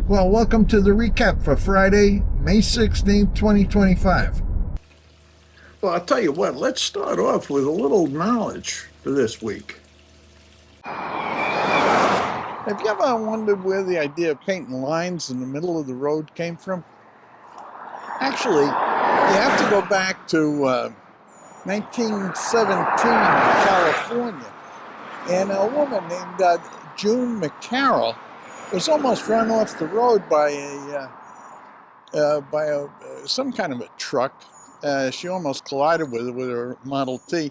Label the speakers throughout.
Speaker 1: Well, welcome to the recap for Friday, May 16th, 2025.
Speaker 2: Well, I'll tell you what, let's start off with a little knowledge for this week. Have you ever wondered where the idea of painting lines in the middle of the road came from? Actually, you have to go back to 1917 in California, and a woman named June McCarroll was almost run off the road by some kind of a truck. She almost collided with her Model T.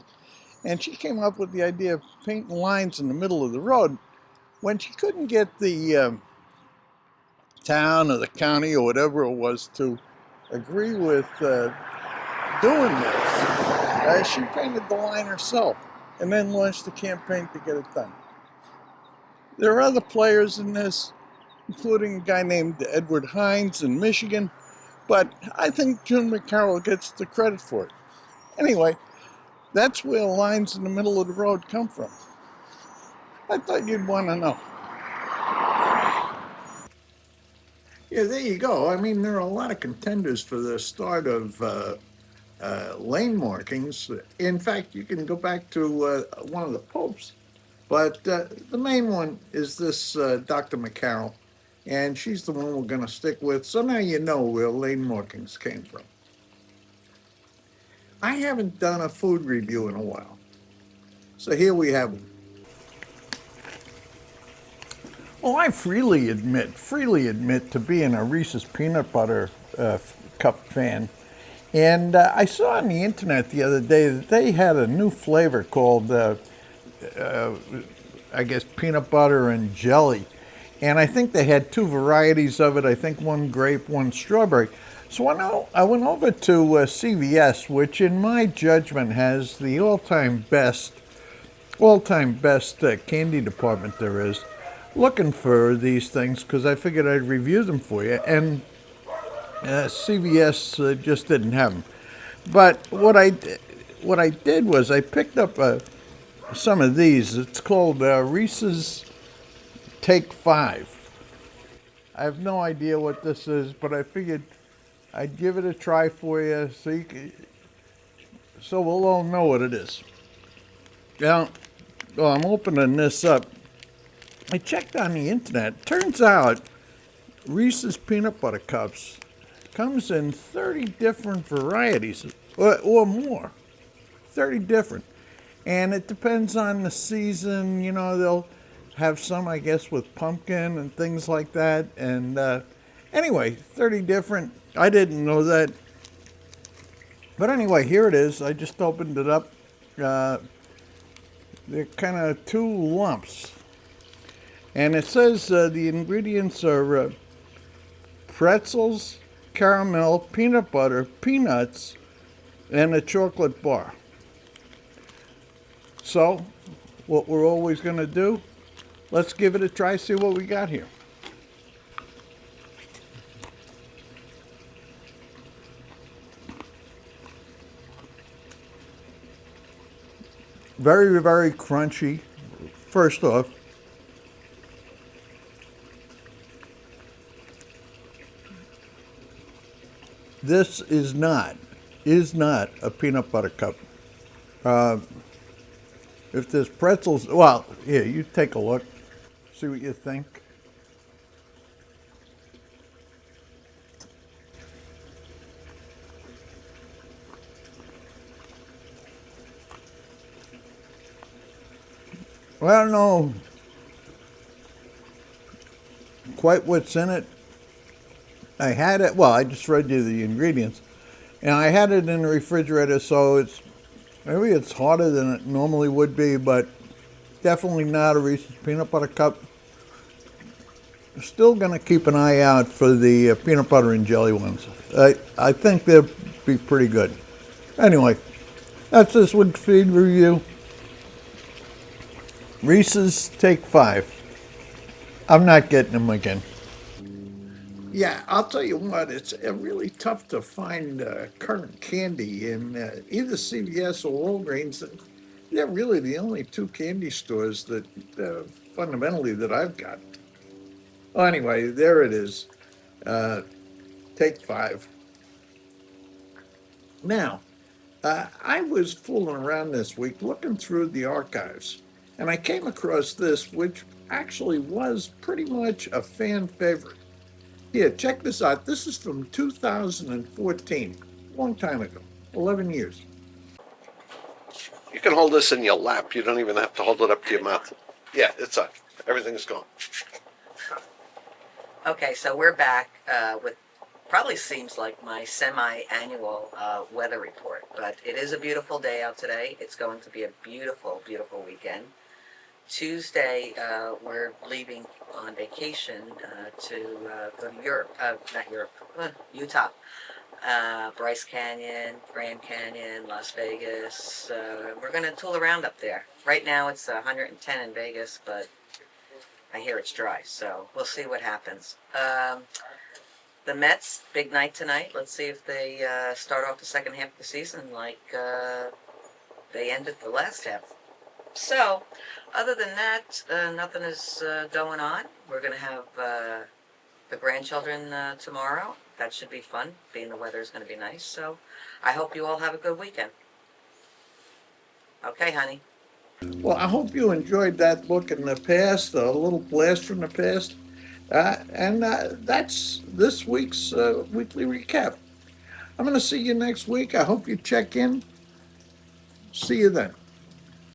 Speaker 2: And she came up with the idea of painting lines in the middle of the road. When she couldn't get the town or the county or whatever it was to agree with doing this, she painted the line herself and then launched a campaign to get it done. There are other players in this, including a guy named Edward Hines in Michigan, but I think June McCarroll gets the credit for it. Anyway, that's where lines in the middle of the road come from. I thought you'd want to know. Yeah, there you go. I mean, there are a lot of contenders for the start of lane markings. In fact, you can go back to one of the popes, but the main one is this Dr. McCarroll, and she's the one we're going to stick with. So now you know where lane markings came from. I haven't done a food review in a while, so here we have them.
Speaker 1: Well, I freely admit to being a Reese's peanut butter cup fan. And I saw on the internet the other day that they had a new flavor called, I guess, peanut butter and jelly. And I think they had two varieties of it. I think one grape, one strawberry. So I went over to CVS, which in my judgment has the all-time best candy department there is, looking for these things because I figured I'd review them for you. And CVS just didn't have them. But what I did was I picked up some of these. It's called Reese's Take 5. I have no idea what this is, but I figured I'd give it a try for you so we'll all know what it is. Now, well, I'm opening this up. I checked on the internet. Turns out Reese's peanut butter cups comes in 30 different varieties or more. 30 different. And it depends on the season. You know, they'll have some, I guess, with pumpkin and things like that. And anyway, 30 different. I didn't know that. But anyway, here it is. I just opened it up. They're kind of two lumps. And it says the ingredients are pretzels, caramel, peanut butter, peanuts, and a chocolate bar. So, what we're always going to do, let's give it a try, see what we got here. Very, very crunchy, first off. This is not a peanut butter cup. If there's pretzels, well, here, you take a look, see what you think. Well, I don't know quite what's in it. I had it, well, I just read you the ingredients, and I had it in the refrigerator, so maybe it's harder than it normally would be, but definitely not a Reese's peanut butter cup. Still going to keep an eye out for the peanut butter and jelly ones. I think they'll be pretty good. Anyway, that's this week's feed review. Reese's Take 5. I'm not getting them again.
Speaker 2: Yeah, I'll tell you what, it's really tough to find current candy in either CVS or Walgreens. They're really the only two candy stores that fundamentally that I've got.
Speaker 1: Oh, anyway, there it is. Take 5. Now, I was fooling around this week looking through the archives, and I came across this, which actually was pretty much a fan favorite. Here, check this out. This is from 2014, a long time ago, 11 years.
Speaker 3: You can hold this in your lap. You don't even have to hold it up to your mouth. Yeah, it's on. Everything's gone.
Speaker 4: Okay, so we're back with probably seems like my semi-annual weather report, but it is a beautiful day out today. It's going to be a beautiful, beautiful weekend. Tuesday, we're leaving on vacation to go to Europe, not Europe, Utah. Bryce Canyon, Grand Canyon, Las Vegas. We're going to tool around up there. Right now it's 110 in Vegas, but I hear it's dry, so we'll see what happens. The Mets, big night tonight. Let's see if they start off the second half of the season like they ended the last half. So, other than that, nothing is going on. We're going to have the grandchildren tomorrow. That should be fun, being the weather is going to be nice. So, I hope you all have a good weekend. Okay, honey.
Speaker 1: Well, I hope you enjoyed that look in the past, a little blast from the past. And that's this week's weekly recap. I'm going to see you next week. I hope you check in. See you then.